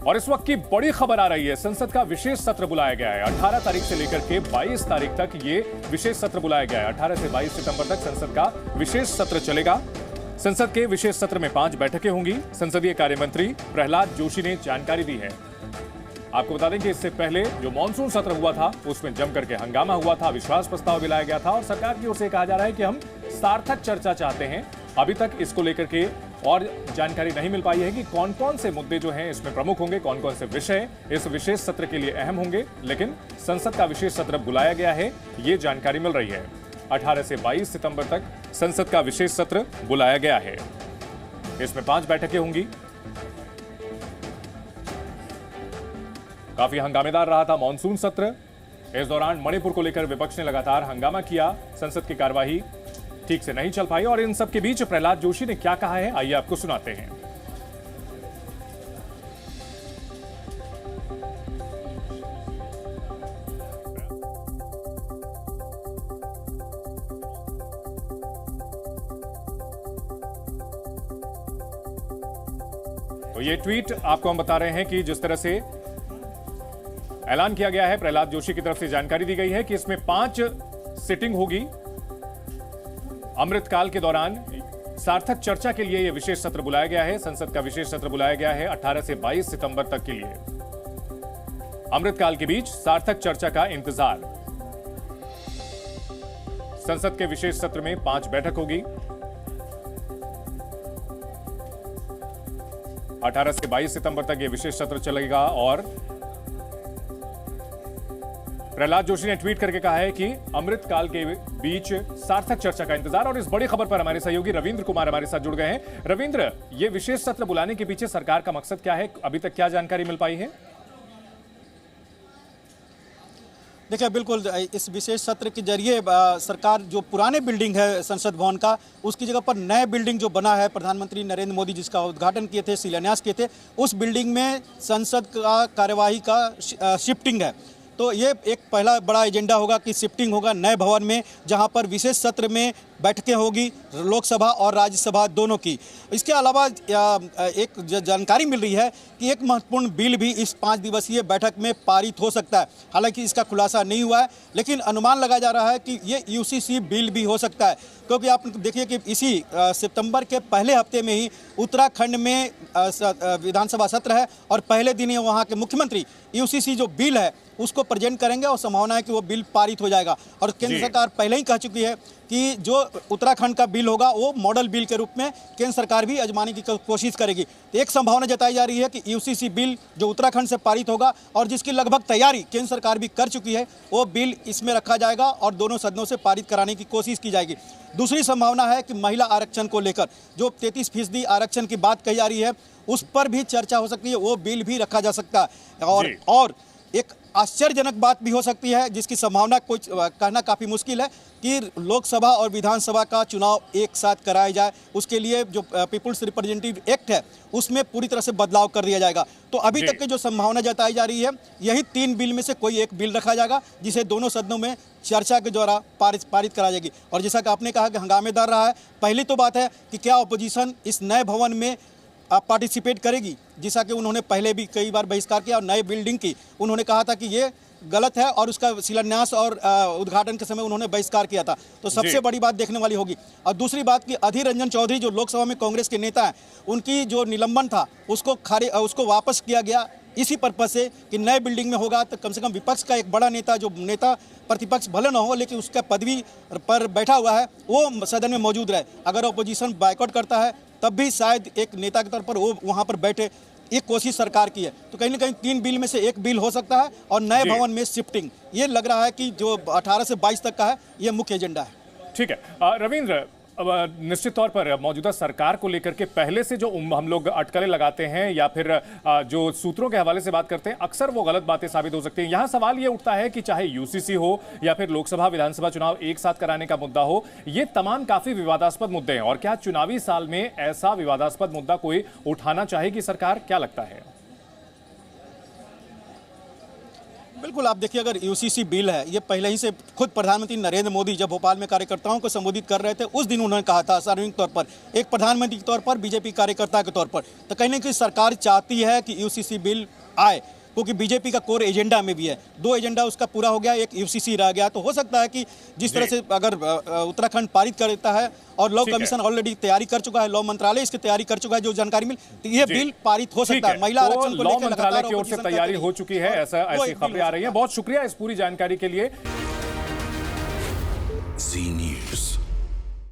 और इस वक्त की बड़ी खबर आ रही है, संसद का विशेष सत्र बुलाया गया है। 18 तारीख से लेकर के 22 तारीख तक ये विशेष सत्र बुलाया गया है। 18 से 22 सितंबर तक संसद का विशेष सत्र चलेगा। संसद के विशेष सत्र में 5 बैठकें होंगी। संसदीय कार्य मंत्री प्रहलाद जोशी ने जानकारी दी है। आपको बता दें कि इससे पहले जो मॉनसून सत्र हुआ था उसमें जम करके हंगामा हुआ था, विश्वास प्रस्ताव भी लाया गया था और सरकार की ओर से कहा जा रहा है कि हम सार्थक चर्चा चाहते हैं। अभी तक इसको लेकर के और जानकारी नहीं मिल पाई है कि कौन कौन से मुद्दे जो हैं इसमें प्रमुख होंगे, कौन कौन से विषय इस विशेष सत्र के लिए अहम होंगे। लेकिन संसद का विशेष सत्र बुलाया गया है, ये जानकारी मिल रही है। 18 से 22 सितंबर तक संसद का विशेष सत्र बुलाया गया है। इसमें 5 बैठकें होंगी। काफी हंगामेदार रहा था मॉनसून सत्र। इस दौरान मणिपुर को लेकर विपक्ष ने लगातार हंगामा किया। संसद की कार्यवाही ठीक से नहीं चल पाई और इन सब के बीच प्रहलाद जोशी ने क्या कहा है, आइए आपको सुनाते हैं। तो ये ट्वीट आपको हम बता रहे हैं कि जिस तरह से ऐलान किया गया है, प्रहलाद जोशी की तरफ से जानकारी दी गई है कि इसमें 5 सिटिंग होगी। अमृतकाल के दौरान सार्थक चर्चा के लिए यह विशेष सत्र बुलाया गया है। संसद का विशेष सत्र बुलाया गया है 18 से 22 सितंबर तक के लिए। अमृतकाल के बीच सार्थक चर्चा का इंतजार। संसद के विशेष सत्र में 5 बैठक होगी। 18 से 22 सितंबर तक यह विशेष सत्र चलेगा और प्रहलाद जोशी ने ट्वीट करके कहा है कि अमृतकाल के बीच सार्थक चर्चा का इंतजार। और इस बड़ी खबर पर हमारे सहयोगी रविंद्र कुमार हमारे साथ जुड़ गए हैं। रविंद्र, ये विशेष सत्र बुलाने के पीछे सरकार का मकसद क्या है, अभी तक क्या जानकारी मिल पाई है? देखिए, बिल्कुल इस विशेष सत्र के जरिए सरकार जो पुराने बिल्डिंग है संसद भवन का, उसकी जगह पर नए बिल्डिंग जो बना है, प्रधानमंत्री नरेंद्र मोदी जिसका उद्घाटन किए थे, शिलान्यास किए थे, उस बिल्डिंग में संसद का कार्यवाही का शिफ्टिंग है। तो ये एक पहला बड़ा एजेंडा होगा कि शिफ्टिंग होगा नए भवन में, जहां पर विशेष सत्र में बैठकें होगी लोकसभा और राज्यसभा दोनों की। इसके अलावा एक जानकारी मिल रही है कि एक महत्वपूर्ण बिल भी इस 5 दिवसीय बैठक में पारित हो सकता है। हालांकि इसका खुलासा नहीं हुआ है, लेकिन अनुमान लगाया जा रहा है कि ये यूसीसी बिल भी हो सकता है, क्योंकि आप देखिए कि इसी सितंबर के पहले हफ्ते में ही उत्तराखंड में विधानसभा सत्र है और पहले दिन ही वहाँ के मुख्यमंत्री यूसीसी जो बिल है उसको प्रेजेंट करेंगे और संभावना है कि वो बिल पारित हो जाएगा। और केंद्र सरकार पहले ही कह चुकी है कि जो उत्तराखंड का बिल होगा वो मॉडल बिल के रूप में केंद्र सरकार भी आजमाने की कोशिश करेगी। तो एक संभावना जताई जा रही है कि यूसीसी बिल जो उत्तराखंड से पारित होगा और जिसकी लगभग तैयारी केंद्र सरकार भी कर चुकी है, वो बिल इसमें रखा जाएगा और दोनों सदनों से पारित कराने की कोशिश की जाएगी। दूसरी संभावना है कि महिला आरक्षण को लेकर जो 33% आरक्षण की बात कही जा रही है, उस पर भी चर्चा हो सकती है, वो बिल भी रखा जा सकता है। और एक आश्चर्यजनक बात भी हो सकती है, जिसकी संभावना कुछ कहना काफ़ी मुश्किल है, कि लोकसभा और विधानसभा का चुनाव एक साथ कराया जाए। उसके लिए जो पीपुल्स रिप्रेजेंटेटिव एक्ट है उसमें पूरी तरह से बदलाव कर दिया जाएगा। तो अभी तक की जो संभावना जताई जा रही है, यही 3 बिल में से कोई एक बिल रखा जाएगा जिसे दोनों सदनों में चर्चा के द्वारा पारित करा जाएगी। और जैसा कि आपने कहा कि हंगामेदार रहा है, पहली तो बात है कि क्या अपोजिशन इस नए भवन में पार्टिसिपेट करेगी, जैसा कि उन्होंने पहले भी कई बार बहिष्कार किया और नए बिल्डिंग की उन्होंने कहा था कि ये गलत है और उसका शिलान्यास और उद्घाटन के समय उन्होंने बहिष्कार किया था। तो सबसे बड़ी बात देखने वाली होगी। और दूसरी बात कि अधीर रंजन चौधरी जो लोकसभा में कांग्रेस के नेता हैं, उनकी जो निलंबन था उसको वापस किया गया इसी पर्पज से कि नए बिल्डिंग में होगा तो कम से कम विपक्ष का एक बड़ा नेता, जो नेता प्रतिपक्ष भले न हो लेकिन उसका पदवी पर बैठा हुआ है, वो सदन में मौजूद रहे। अगर अपोजिशन बायकॉट करता है तब भी शायद एक नेता के तौर पर वो वहाँ पर बैठे, एक कोशिश सरकार की है। तो कहीं ना कहीं 3 बिल में से एक बिल हो सकता है और नए भवन में शिफ्टिंग, ये लग रहा है कि जो 18 से 22 तक का है, ये मुख्य एजेंडा है। ठीक है रविंद्र, निश्चित तौर पर मौजूदा सरकार को लेकर के पहले से जो हम लोग अटकलें लगाते हैं या फिर जो सूत्रों के हवाले से बात करते हैं, अक्सर वो गलत बातें साबित हो सकती हैं। यहां सवाल ये उठता है कि चाहे यूसीसी हो या फिर लोकसभा विधानसभा चुनाव एक साथ कराने का मुद्दा हो, ये तमाम काफी विवादास्पद मुद्दे हैं। और क्या चुनावी साल में ऐसा विवादास्पद मुद्दा कोई उठाना चाहेगी सरकार, क्या लगता है? बिल्कुल, आप देखिए अगर यूसीसी बिल है, ये पहले ही से खुद प्रधानमंत्री नरेंद्र मोदी जब भोपाल में कार्यकर्ताओं को संबोधित कर रहे थे, उस दिन उन्होंने कहा था सार्वजनिक तौर पर, एक प्रधानमंत्री के तौर पर, बीजेपी कार्यकर्ता के तौर पर, तो कहीं ना कहीं सरकार चाहती है कि यूसीसी बिल आए, क्योंकि बीजेपी का कोर एजेंडा में भी है। 2 एजेंडा उसका पूरा हो गया, एक यूसीसी रह गया। तो हो सकता है कि जिस तरह से अगर उत्तराखंड पारित कर देता है और लॉ कमीशन ऑलरेडी तैयारी कर चुका है, लॉ मंत्रालय इसकी तैयारी कर चुका है, जो जानकारी मिली, तो ये बिल पारित हो सकता है। महिला आरक्षण को लॉ लेकर मंत्रालय की ओर से तैयारी हो चुकी है, ऐसी खबरें आ रही हैं। बहुत शुक्रिया इस पूरी जानकारी के लिए। जी न्यूज़।